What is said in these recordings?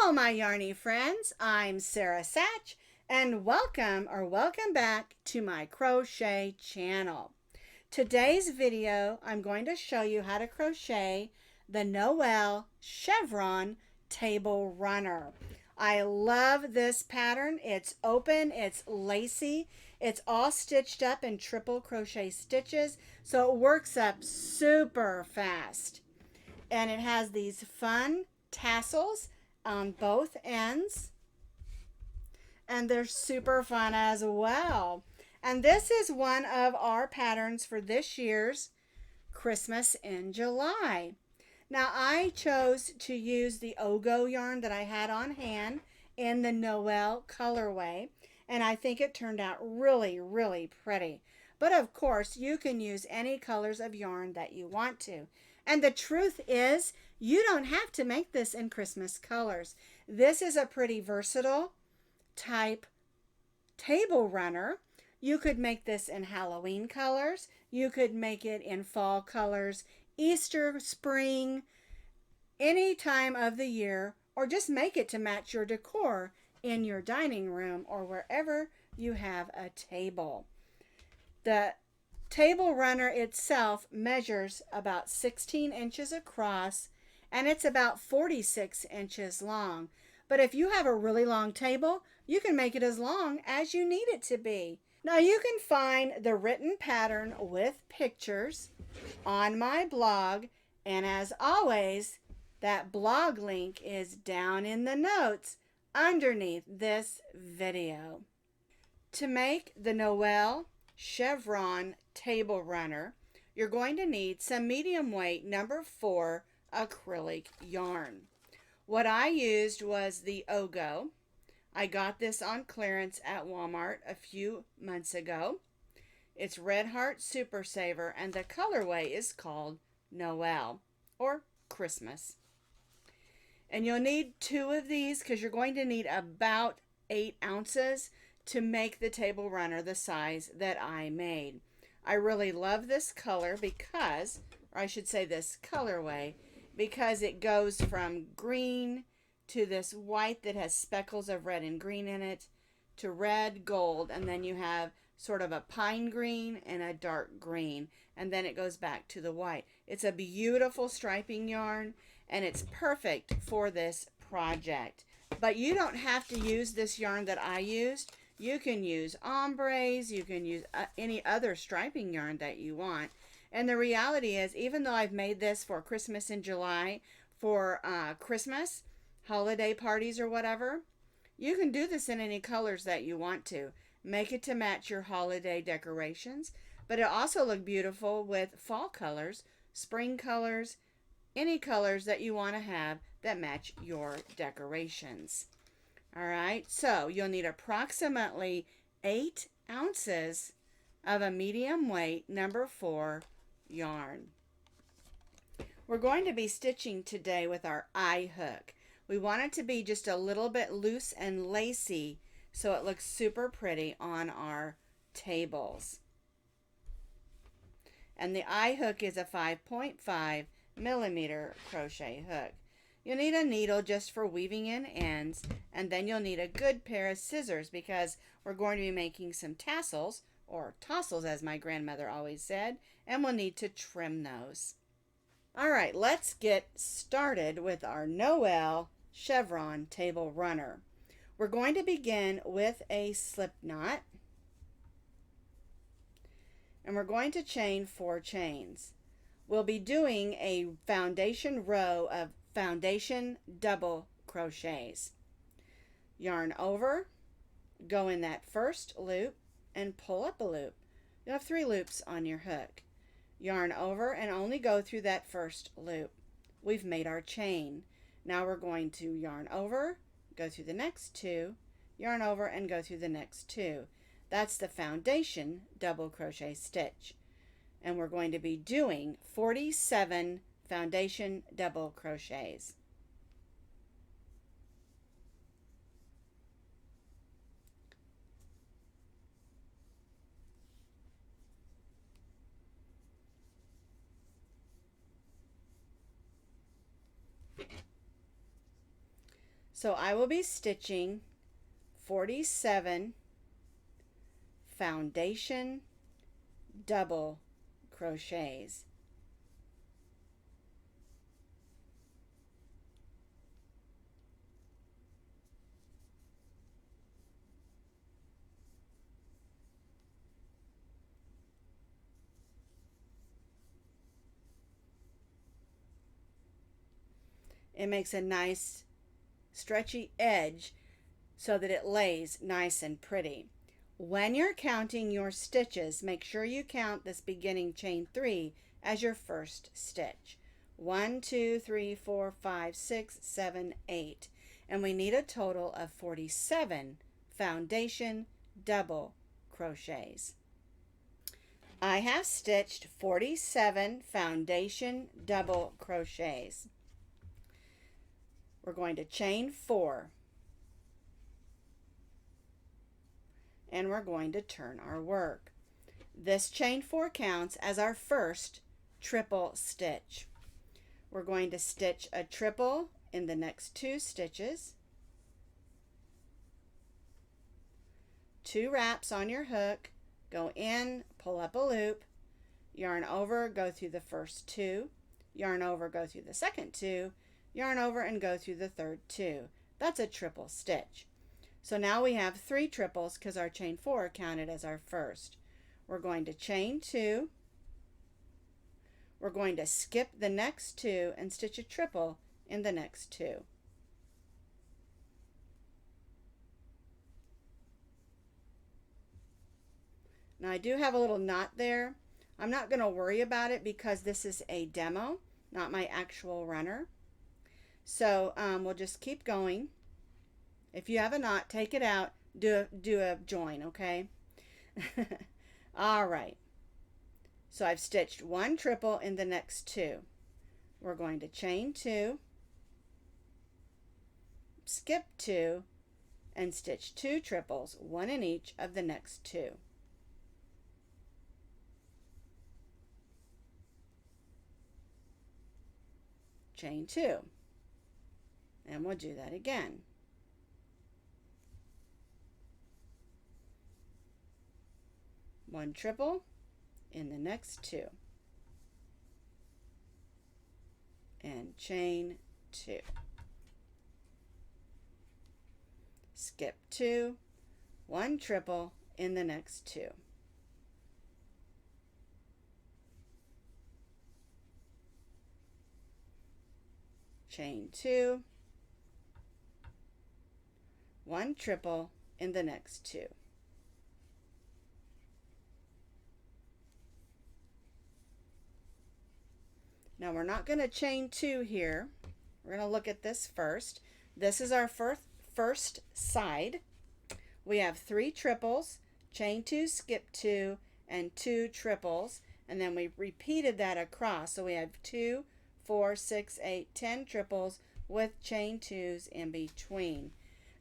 Hello, my yarny friends. I'm Sara Sach, and welcome back to my crochet channel. Today's video, I'm going to show you how to crochet the Noel Chevron table runner. I love this pattern. It's open, it's lacy, it's all stitched up in triple crochet stitches, so it works up super fast. And it has these fun tassels on both ends, and they're super fun as well. And this is one of our patterns for this year's Christmas in July. Now I chose to use the Ogo yarn that I had on hand in the Noel Colorway, and I think it turned out really pretty. But of course you can use any colors of yarn that you want to. And the truth is, you don't have to make this in Christmas colors. This is a pretty versatile type table runner. You could make this in Halloween colors. You could make it in fall colors, Easter, spring, any time of the year, or just make it to match your decor in your dining room or wherever you have a table. The table runner itself measures about 16 inches across, and it's about 46 inches long. But if you have a really long table, you can make it as long as you need it to be. Now you can find the written pattern with pictures on my blog, and as always, that blog link is down in the notes underneath this video. To make the Noel Chevron table runner, you're going to need some medium weight number 4 acrylic yarn. What I used was the Ogo. I got this on clearance at Walmart a few months ago. It's Redheart Super Saver, and the colorway is called Noel or Christmas. And you'll need 2 of these because you're going to need about 8 ounces to make the table runner the size that I made. I really love this color because, or I should say this colorway, because it goes from green to this white that has speckles of red and green in it, to red, gold, and then you have sort of a pine green and a dark green, and then it goes back to the white. It's a beautiful striping yarn, and it's perfect for this project. But you don't have to use this yarn that I used. You can use Ombres, you can use any other striping yarn that you want. And the reality is, even though I've made this for Christmas in July, for Christmas, holiday parties or whatever, you can do this in any colors that you want to. Make it to match your holiday decorations, but it also look beautiful with fall colors, spring colors, any colors that you want to have that match your decorations. All right, so you'll need approximately 8 ounces of a medium weight number 4 yarn. We're going to be stitching today with our eye hook. We want it to be just a little bit loose and lacy so it looks super pretty on our tables. And the eye hook is a 5.5 millimeter crochet hook. You'll need a needle just for weaving in ends, and then you'll need a good pair of scissors because we're going to be making some tassels, or tassels as my grandmother always said, and we'll need to trim those. All right, let's get started with our Noel Chevron table runner. We're going to begin with a slip knot, and we're going to chain 4 chains. We'll be doing a foundation row of foundation double crochets. Yarn over, go in that first loop and pull up a loop. You'll have 3 loops on your hook. Yarn over and only go through that first loop. We've made our chain. Now we're going to yarn over, go through the next 2, yarn over and go through the next 2. That's the foundation double crochet stitch. And we're going to be doing 47 foundation double crochets. So I will be stitching 47 foundation double crochets. It makes a nice stretchy edge so that it lays nice and pretty. When you're counting your stitches, make sure you count this beginning chain 3 as your first stitch. 1, 2, 3, 4, 5, 6, 7, 8. And we need a total of 47 foundation double crochets. I have stitched 47 foundation double crochets. We're going to chain 4. And we're going to turn our work. This chain 4 counts as our first triple stitch. We're going to stitch a triple in the next 2 stitches. 2 wraps on your hook, go in, pull up a loop, yarn over, go through the first 2, yarn over, go through the second 2, yarn over and go through the third 2. That's a triple stitch. So now we have 3 triples because our chain 4 counted as our first. We're going to chain 2. We're going to skip the next 2 and stitch a triple in the next 2. Now I do have a little knot there. I'm not going to worry about it because this is a demo, not my actual runner. So we'll just keep going. If you have a knot, take it out, do a join, okay? All right. So I've stitched 1 triple in the next 2. We're going to chain 2, skip 2, and stitch 2 triples, 1 in each of the next 2. Chain 2. And we'll do that again. One triple in the next 2. And chain 2. Skip 2, 1 triple in the next 2. Chain 2, 1 triple in the next 2. Now we're not going to chain 2 here. We're going to look at this first. This is our first side. We have 3 triples, chain 2, skip 2, and 2 triples, and then we repeated that across. So we have 2, 4, 6, 8, 10 triples with chain 2s in between.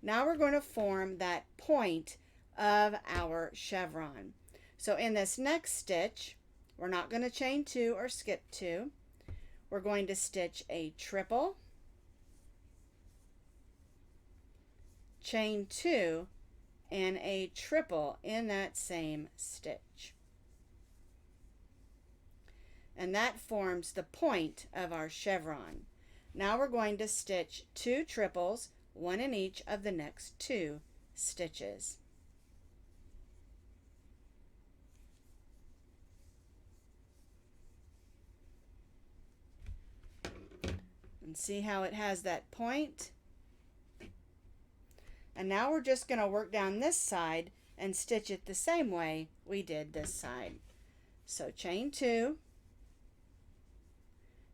Now we're going to form that point of our chevron. So in this next stitch, we're not going to chain 2 or skip 2. We're going to stitch a triple, chain 2, and a triple in that same stitch. And that forms the point of our chevron. Now we're going to stitch 2 triples, 1 in each of the next 2 stitches. And see how it has that point? And now we're just going to work down this side and stitch it the same way we did this side. So chain 2,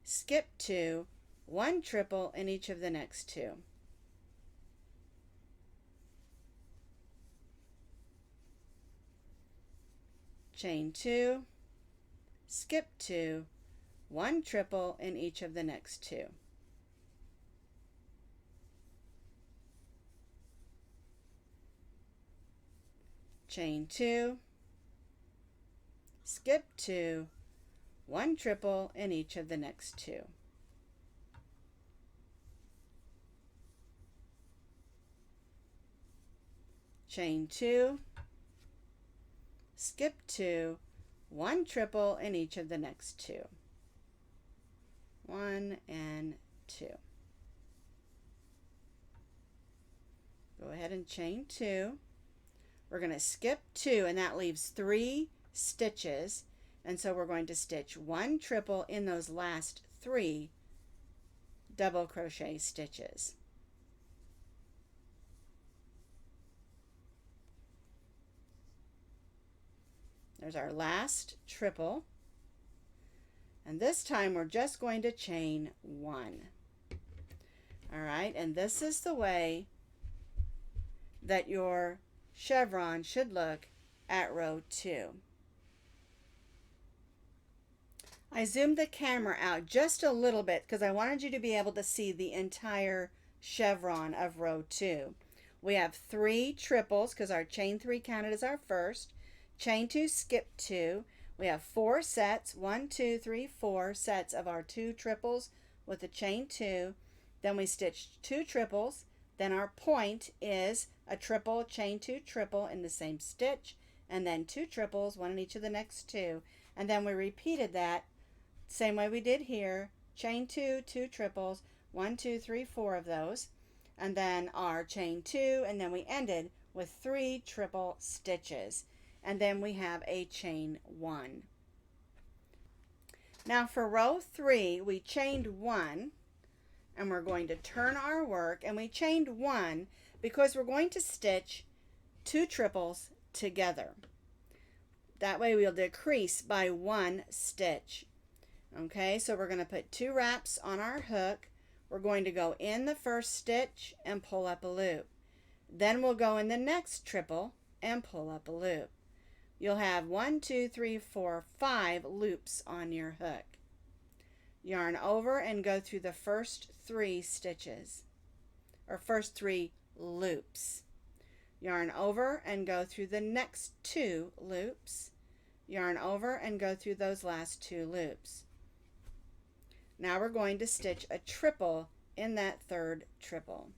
skip 2, 1 triple in each of the next 2. Chain 2, skip 2, 1 triple in each of the next 2. Chain 2, skip 2, 1 triple in each of the next 2. chain 2, skip 2, 1 triple in each of the next 2. 1 and 2. Go ahead and chain 2. We're going to skip 2, and that leaves 3 stitches, and so we're going to stitch 1 triple in those last 3 double crochet stitches. There's our last triple, and this time we're just going to chain 1. All right, and this is the way that your chevron should look at row 2. I zoomed the camera out just a little bit because I wanted you to be able to see the entire chevron of row 2. We have 3 triples because our chain 3 counted as our first. Chain 2, skip 2. We have 4 sets, 1, 2, 3, 4 sets of our 2 triples with the chain 2. Then we stitch 2 triples. Then our point is a triple, chain 2, triple in the same stitch, and then 2 triples, 1 in each of the next 2. And then we repeated that same way we did here, chain 2, 2 triples, 1, 2, 3, 4 of those, and then our chain 2, and then we ended with 3 triple stitches, and then we have a chain 1. Now for row 3, we chained 1, and we're going to turn our work, and we chained 1 because we're going to stitch 2 triples together. That way we'll decrease by 1 stitch. Okay, so we're going to put 2 wraps on our hook. We're going to go in the first stitch and pull up a loop. Then we'll go in the next triple and pull up a loop. You'll have 1, 2, 3, 4, 5 loops on your hook. Yarn over and go through the first 3 stitches, or first 3 loops. Yarn over and go through the next 2 loops. Yarn over and go through those last 2 loops. Now we're going to stitch a triple in that third triple.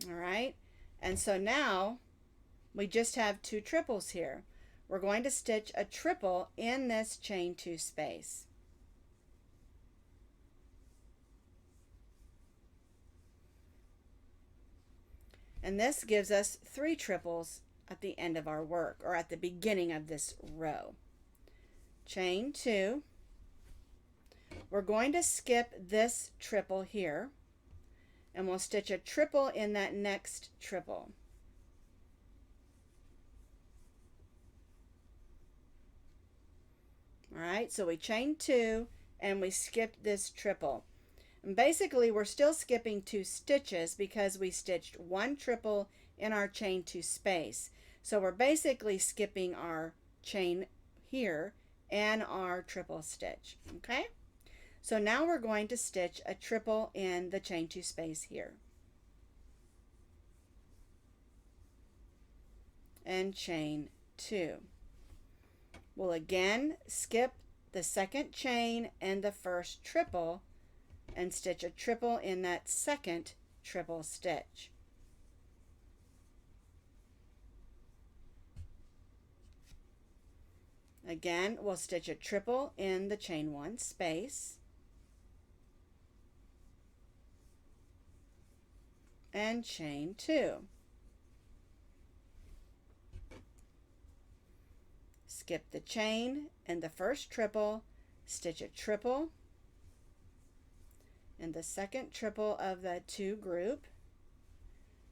All right, and so now we just have 2 triples here. We're going to stitch a triple in this chain 2 space. And this gives us 3 triples at the end of our work, or at the beginning of this row. Chain 2. We're going to skip this triple here, and we'll stitch a triple in that next triple. All right, so we chain 2 and we skipped this triple. And basically we're still skipping 2 stitches because we stitched 1 triple in our chain 2 space. So we're basically skipping our chain here and our triple stitch. Okay, so now we're going to stitch a triple in the chain 2 space here. And chain 2. We'll again skip the second chain and the first triple and stitch a triple in that second triple stitch. Again, we'll stitch a triple in the chain 1 space and chain 2. Skip the chain and the first triple, stitch a triple in the second triple of the 2 group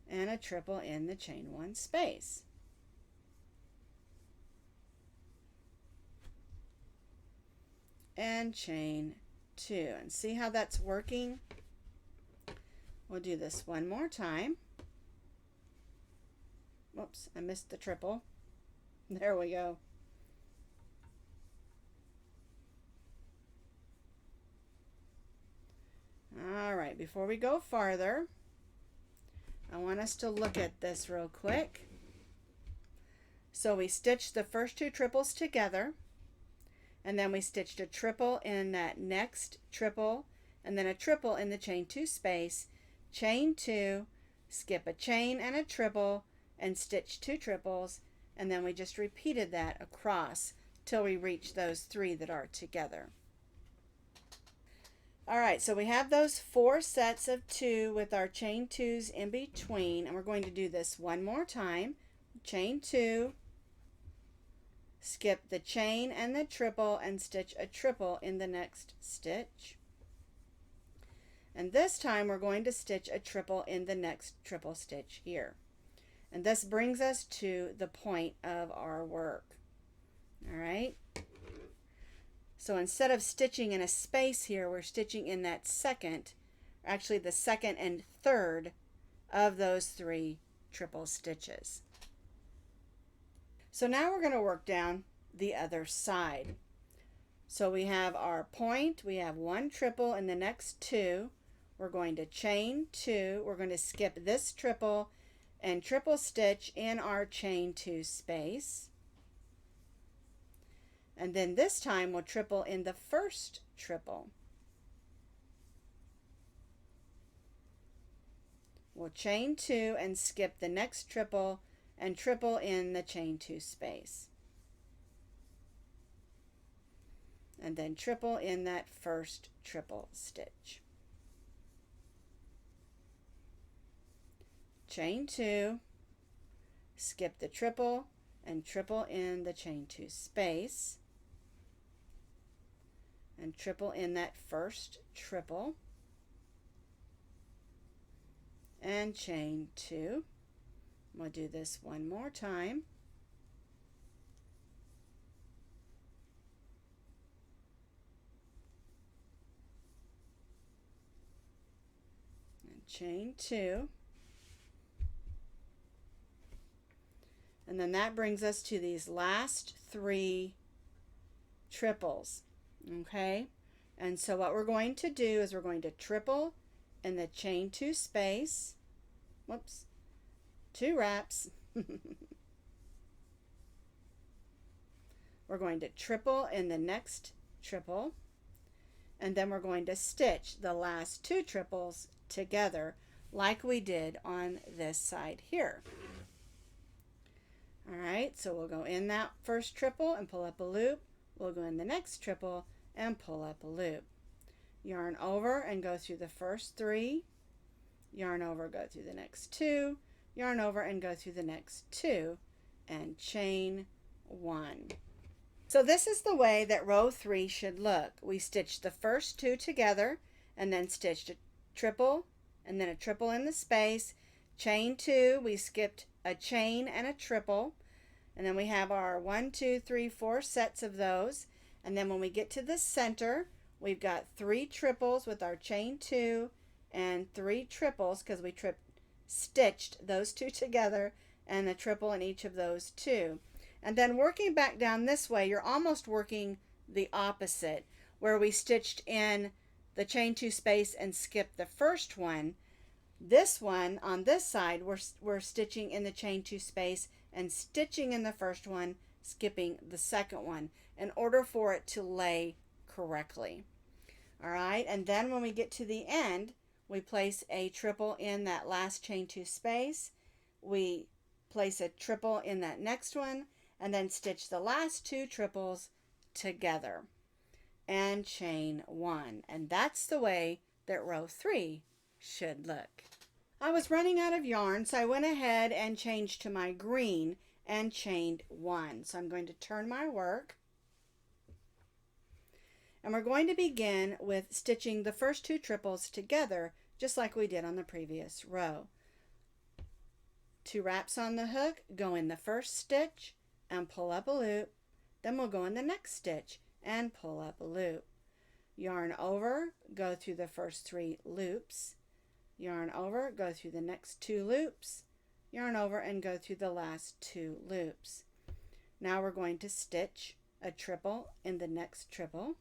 and a triple in the chain 1 space. And chain 2. And see how that's working? We'll do this one more time. Whoops, I missed the triple. There we go. All right, before we go farther, I want us to look at this real quick. So we stitched the first 2 triples together, and then we stitched a triple in that next triple and then a triple in the chain 2 space, chain 2, skip a chain and a triple, and stitch 2 triples, and then we just repeated that across till we reach those 3 that are together. Alright, so we have those 4 sets of 2 with our chain 2s in between, and we're going to do this one more time. Chain 2, skip the chain and the triple, and stitch a triple in the next stitch. And this time we're going to stitch a triple in the next triple stitch here. And this brings us to the point of our work. Alright? So instead of stitching in a space here, we're stitching in that second, actually the second and third of those 3 triple stitches. So now we're going to work down the other side. So we have our point, we have 1 triple in the next 2. We're going to chain 2, we're going to skip this triple and triple stitch in our chain 2 space. And then this time we'll triple in the first triple. We'll chain 2 and skip the next triple and triple in the chain 2 space. And then triple in that first triple stitch. Chain 2, skip the triple and triple in the chain 2 space, and triple in that first triple, and chain 2. We'll do this one more time. And chain 2. And then that brings us to these last 3 triples. Okay? And so what we're going to do is we're going to triple in the chain 2 space. Whoops. 2 wraps. We're going to triple in the next triple. And then we're going to stitch the last 2 triples together like we did on this side here. Alright, so we'll go in that first triple and pull up a loop. We'll go in the next triple and pull up a loop. Yarn over and go through the first 3. Yarn over, go through the next 2. Yarn over and go through the next 2. And chain 1. So this is the way that row 3 should look. We stitched the first 2 together and then stitched a triple and then a triple in the space. Chain 2, we skipped a chain and a triple, and then we have our 1, 2, 3, 4 sets of those. And then when we get to the center, we've got 3 triples with our chain 2 and 3 triples because we stitched those 2 together and a triple in each of those 2. And then working back down this way, you're almost working the opposite, where we stitched in the chain 2 space and skipped the first one. This one on this side, we're stitching in the chain 2 space and stitching in the first one, skipping the second one in order for it to lay correctly. All right, and then when we get to the end, we place a triple in that last chain 2 space. We place a triple in that next one and then stitch the last 2 triples together and chain 1. And that's the way that row 3 should look. I was running out of yarn, so I went ahead and changed to my green and chained 1. So I'm going to turn my work. And we're going to begin with stitching the first 2 triples together, just like we did on the previous row. 2 wraps on the hook, go in the first stitch and pull up a loop. Then we'll go in the next stitch and pull up a loop. Yarn over, go through the first 3 loops. Yarn over, go through the next 2 loops. Yarn over and go through the last 2 loops. Now we're going to stitch a triple in the next triple.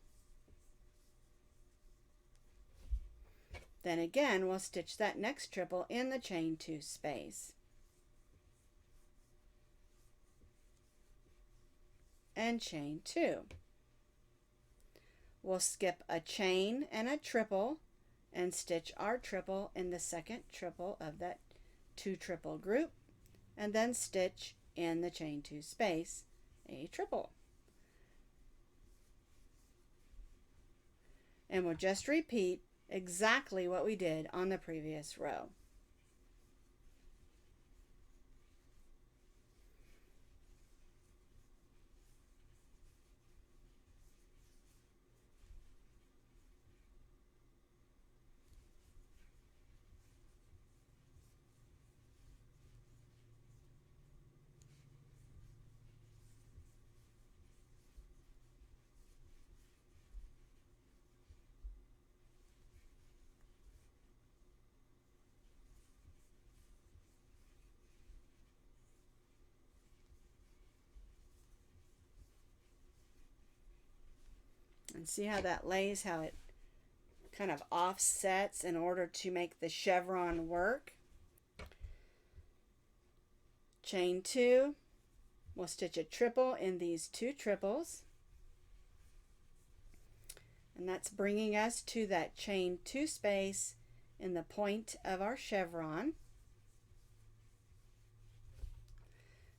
Then again, we'll stitch that next triple in the chain 2 space. And chain 2. We'll skip a chain and a triple and stitch our triple in the second triple of that 2 triple group, and then stitch in the chain 2 space a triple. And we'll just repeat exactly what we did on the previous row. And see how that lays, how it kind of offsets in order to make the chevron work. Chain 2, we'll stitch a triple in these 2 triples, and that's bringing us to that chain 2 space in the point of our chevron.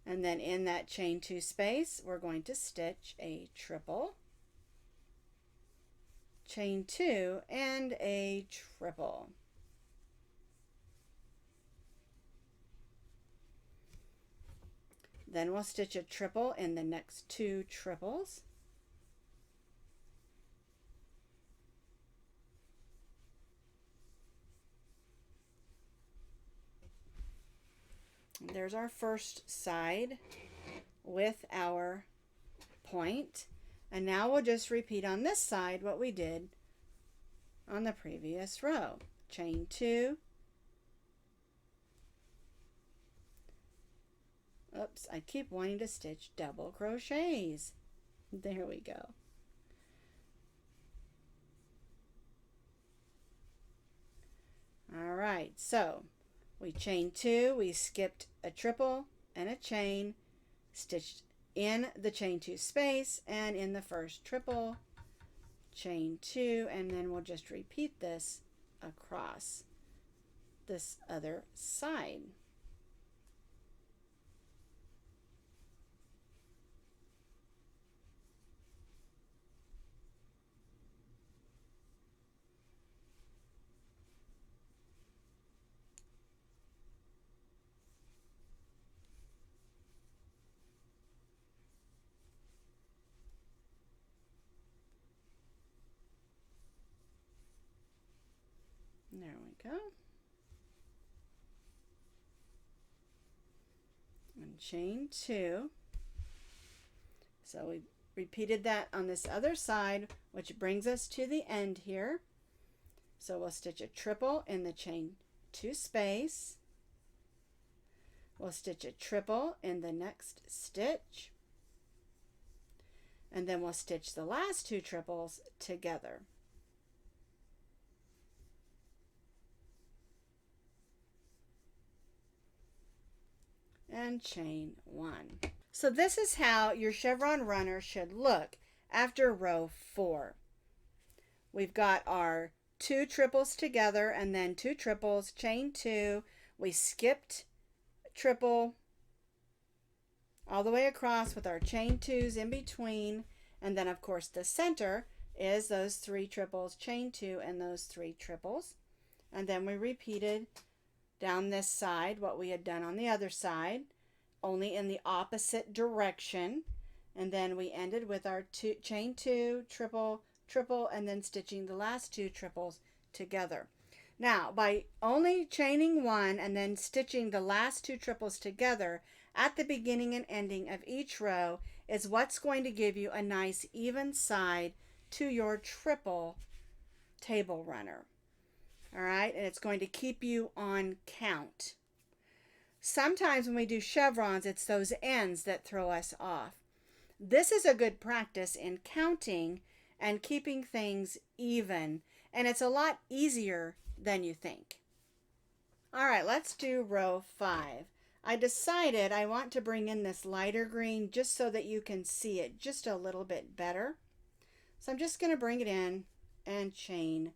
And then in that chain 2 space, we're going to stitch a triple, chain 2, and a triple. Then we'll stitch a triple in the next 2 triples. There's our first side with our point. And now we'll just repeat on this side what we did on the previous row. Chain 2. Oops, I keep wanting to stitch double crochets. There we go. All right, so we chain 2, we skipped a triple and a chain, stitched in the chain 2 space and in the first triple, chain 2, and then we'll just repeat this across this other side. There we go. And chain 2. So we repeated that on this other side, which brings us to the end here. So we'll stitch a triple in the chain 2 space. We'll stitch a triple in the next stitch. And then we'll stitch the last 2 triples together. And chain 1. So this is how your chevron runner should look after row 4. We've got our 2 triples together and then 2 triples, chain 2. We skipped triple all the way across with our chain 2s in between, and then of course the center is those 3 triples, chain 2, and those 3 triples. And then we repeated down this side what we had done on the other side, only in the opposite direction. And then we ended with our chain 2, triple, triple, and then stitching the last 2 triples together. Now, by only chaining 1 and then stitching the last 2 triples together at the beginning and ending of each row is what's going to give you a nice even side to your triple table runner. All right, and it's going to keep you on count. Sometimes when we do chevrons, it's those ends that throw us off. This is a good practice in counting and keeping things even, and it's a lot easier than you think. All right, let's do row 5. I decided I want to bring in this lighter green just so that you can see it just a little bit better. So I'm just going to bring it in and chain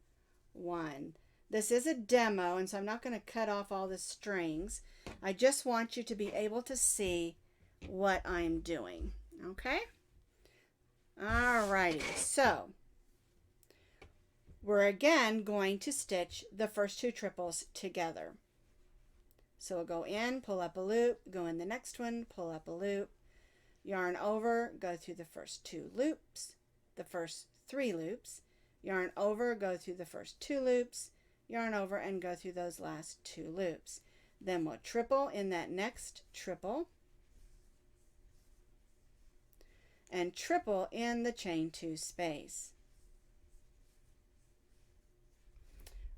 1. This is a demo, and so I'm not going to cut off all the strings. I just want you to be able to see what I'm doing. Okay? Alrighty, so we're again going to stitch the first two triples together. So we'll go in, pull up a loop, go in the next one, pull up a loop, yarn over, go through the first two loops, the first three loops, yarn over, go through the first two loops, yarn over, and go through those last two loops. Then we'll triple in that next triple, and triple in the chain two space.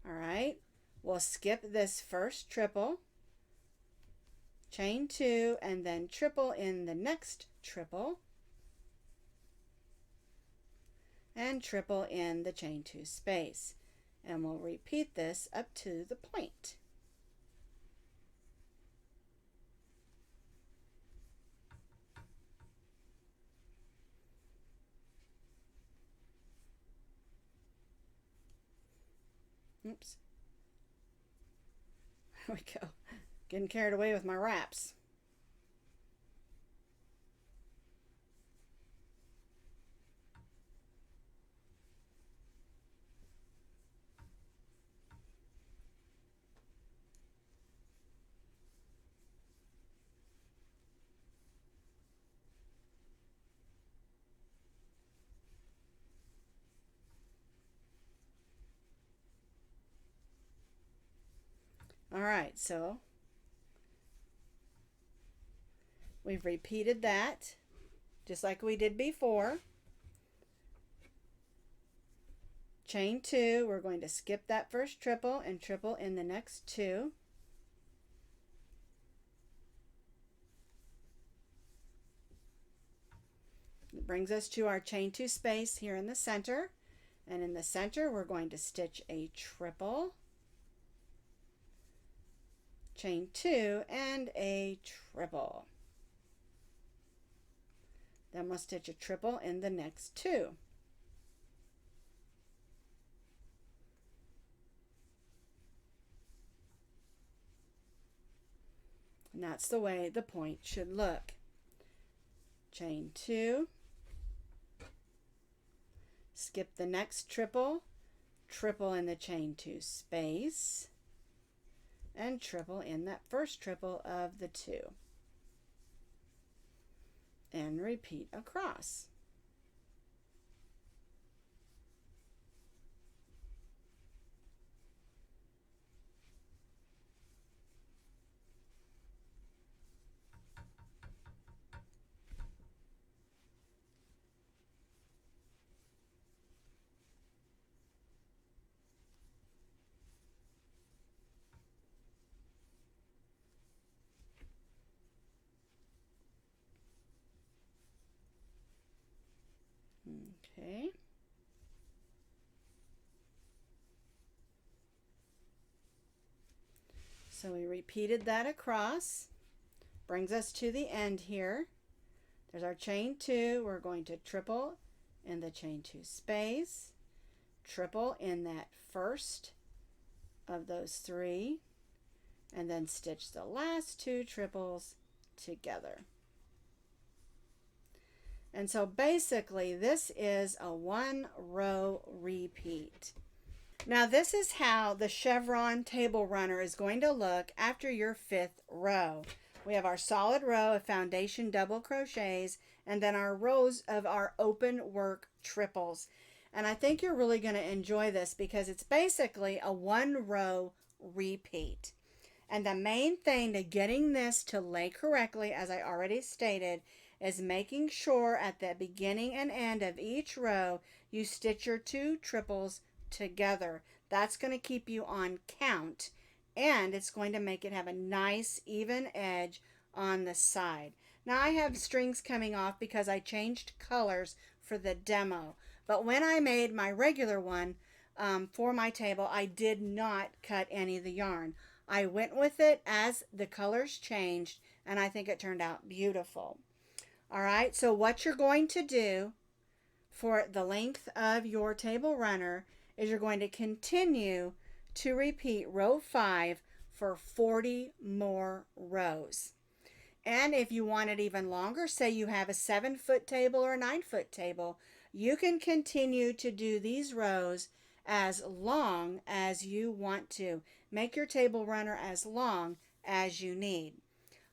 All right, we'll skip this first triple, chain two, and then triple in the next triple, and triple in the chain two space. And we'll repeat this up to the point. Oops. There we go. Getting carried away with my wraps. All right, so we've repeated that just like we did before. Chain two, we're going to skip that first triple and triple in the next two. It brings us to our chain two space here in the center. And in the center, we're going to stitch a triple, chain two, and a triple. Then we'll stitch a triple in the next two. And that's the way the point should look. Chain two, skip the next triple, triple in the chain two space, and triple in that first triple of the two. And repeat across. Okay. So we repeated that across. Brings us to the end here. There's our chain two. We're going to triple in the chain two space, triple in that first of those three, and then stitch the last two triples together. And so basically this is a 1-row repeat. Now this is how the chevron table runner is going to look after your 5th row. We have our solid row of foundation double crochets and then our rows of our open work triples. And I think you're really going to enjoy this because it's basically a 1-row repeat. And the main thing to getting this to lay correctly, as I already stated, is making sure at the beginning and end of each row you stitch your 2 triples together. That's going to keep you on count, and it's going to make it have a nice even edge on the side. Now I have strings coming off because I changed colors for the demo, but when I made my regular one for my table, I did not cut any of the yarn. I went with it as the colors changed, and I think it turned out beautiful. All right, so what you're going to do for the length of your table runner is you're going to continue to repeat row 5 for 40 more rows. And if you want it even longer, say you have a 7-foot table or a 9-foot table, you can continue to do these rows as long as you want to. Make your table runner as long as you need.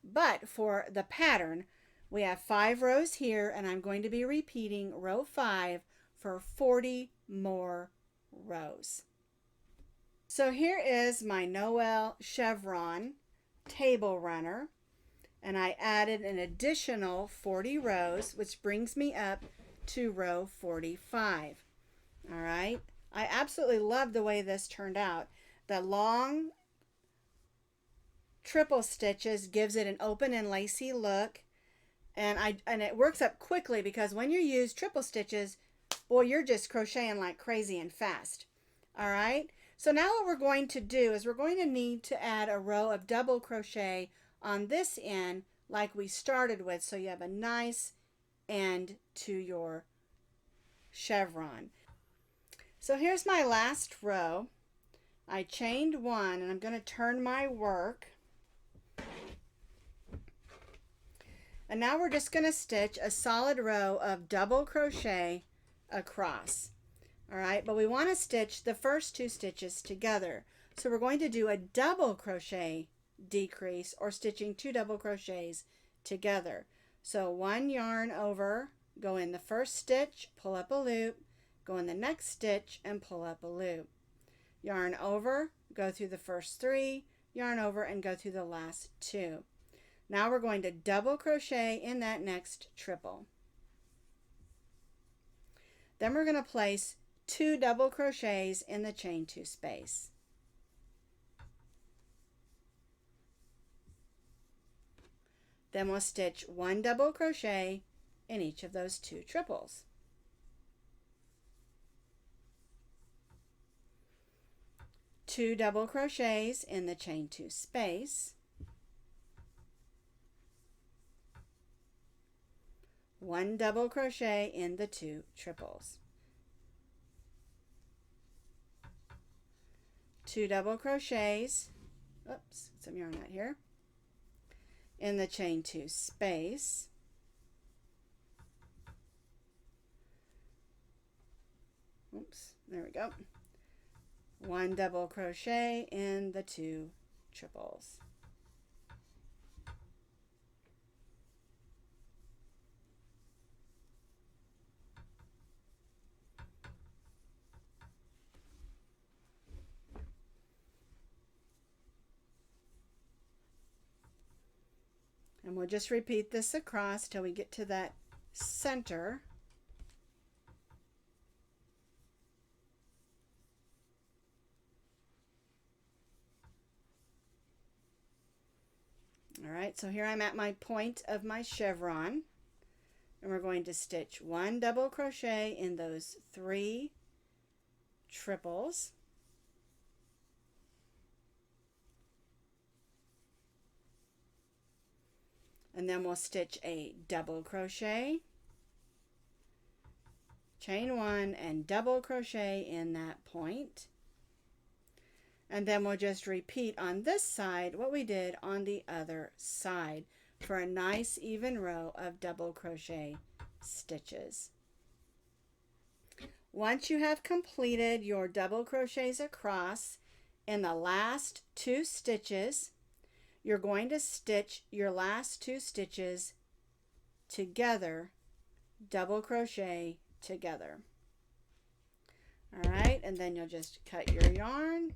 But for the pattern, we have 5 rows here, and I'm going to be repeating row 5 for 40 more rows. So here is my Noel Chevron table runner, and I added an additional 40 rows, which brings me up to row 45. All right, I absolutely love the way this turned out. The long triple stitches gives it an open and lacy look, and it works up quickly, because when you use triple stitches, boy, you're just crocheting like crazy and fast. All right, so now what we're going to do is we're going to need to add a row of double crochet on this end like we started with, so you have a nice end to your chevron. So here's my last row. I chained 1, and I'm going to turn my work. And now we're just going to stitch a solid row of double crochet across. All right, but we want to stitch the first 2 stitches together. So we're going to do a double crochet decrease, or stitching 2 double crochets together. So 1 yarn over, go in the first stitch, pull up a loop, go in the next stitch and pull up a loop. Yarn over, go through the first 3, yarn over and go through the last 2. Now we're going to double crochet in that next triple. Then we're going to place 2 double crochets in the chain 2 space. Then we'll stitch 1 double crochet in each of those 2 triples. Two double crochets in the chain 2 space. 1 double crochet in the 2 triples. 2 double crochets, oops, some yarn out here, in the chain 2 space. Oops, there we go. 1 double crochet in the 2 triples. And we'll just repeat this across till we get to that center. All right, so here I'm at my point of my chevron, and we're going to stitch 1 double crochet in those 3 triples. And then we'll stitch a double crochet, chain 1 and double crochet in that point. And then we'll just repeat on this side what we did on the other side for a nice even row of double crochet stitches. Once you have completed your double crochets across, in the last 2 stitches, you're going to stitch your last 2 stitches together, double crochet together. All right, and then you'll just cut your yarn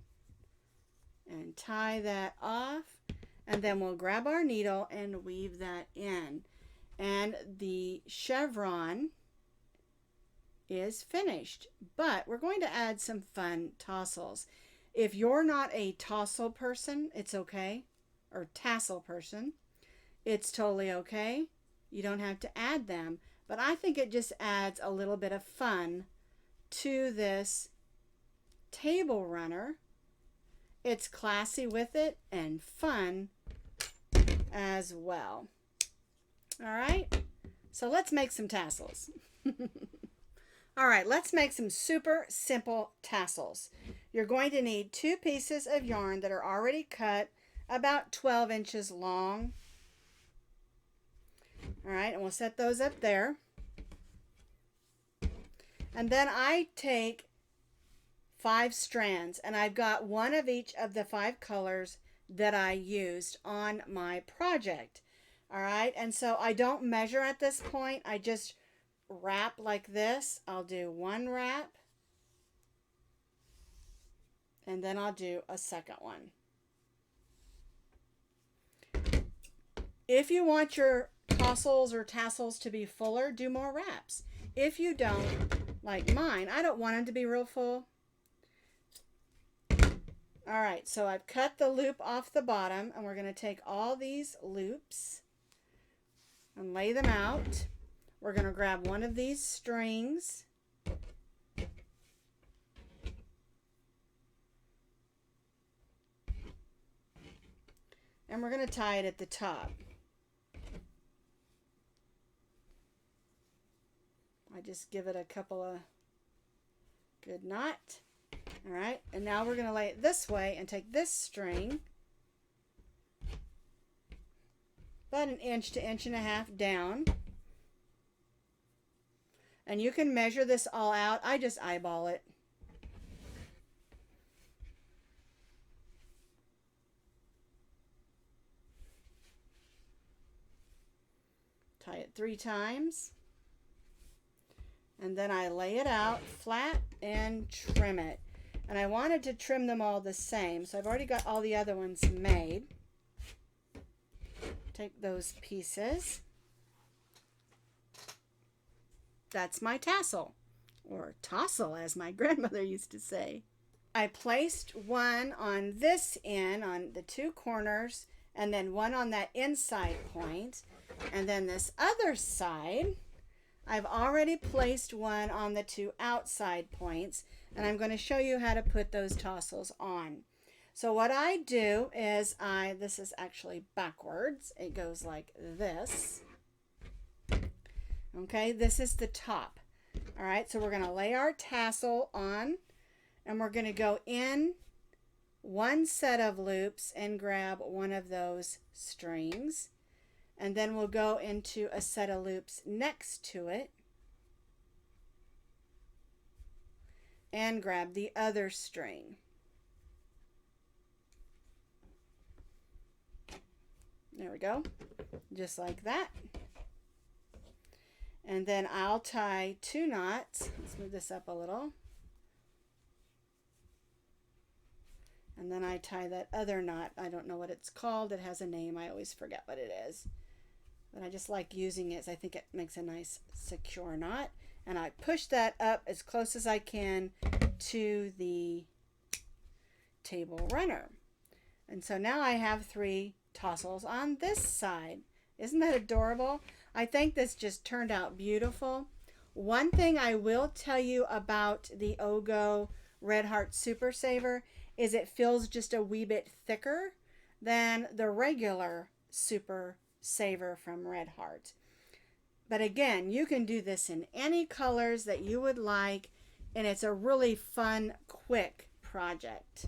and tie that off, and then we'll grab our needle and weave that in. And the chevron is finished, but we're going to add some fun tassels. If you're not a tassel person, it's okay, or tassel person, it's totally okay. You don't have to add them, but I think it just adds a little bit of fun to this table runner. It's classy with it and fun as well. All right, so let's make some tassels. All right, let's make some super simple tassels. You're going to need 2 pieces of yarn that are already cut about 12 inches long. All right, and we'll set those up there. And then I take 5 strands, and I've got one of each of the 5 colors that I used on my project. All right, and so I don't measure at this point. I just wrap like this. I'll do 1 wrap, and then I'll do a second one. If you want your tassels or tassels to be fuller, do more wraps. If you don't, like mine, I don't want them to be real full. All right, so I've cut the loop off the bottom, and we're going to take all these loops and lay them out. We're going to grab one of these strings and we're going to tie it at the top. I just give it a couple of good knots. All right, and now we're going to lay it this way and take this string about 1 inch to 1.5 inches down. And you can measure this all out. I just eyeball it. Tie it 3 times. And then I lay it out flat and trim it. And I wanted to trim them all the same, so I've already got all the other ones made. Take those pieces. That's my tassel, or tassel as my grandmother used to say. I placed one on this end, on the 2 corners, and then one on that inside point. And then this other side, I've already placed one on the 2 outside points, and I'm going to show you how to put those tassels on. So what I do is this is actually backwards. It goes like this. Okay, this is the top. All right, so we're going to lay our tassel on, and we're going to go in 1 set of loops and grab one of those strings. And then we'll go into a set of loops next to it and grab the other string. There we go, just like that. And then I'll tie 2 knots. Let's move this up a little. And then I tie that other knot. I don't know what it's called. It has a name. I always forget what it is. But I just like using it. I think it makes a nice secure knot. And I push that up as close as I can to the table runner. And so now I have 3 tassels on this side. Isn't that adorable? I think this just turned out beautiful. One thing I will tell you about the Ogo Redheart Super Saver is it feels just a wee bit thicker than the regular Super Saver from Redheart. But again, you can do this in any colors that you would like, and it's a really fun, quick project.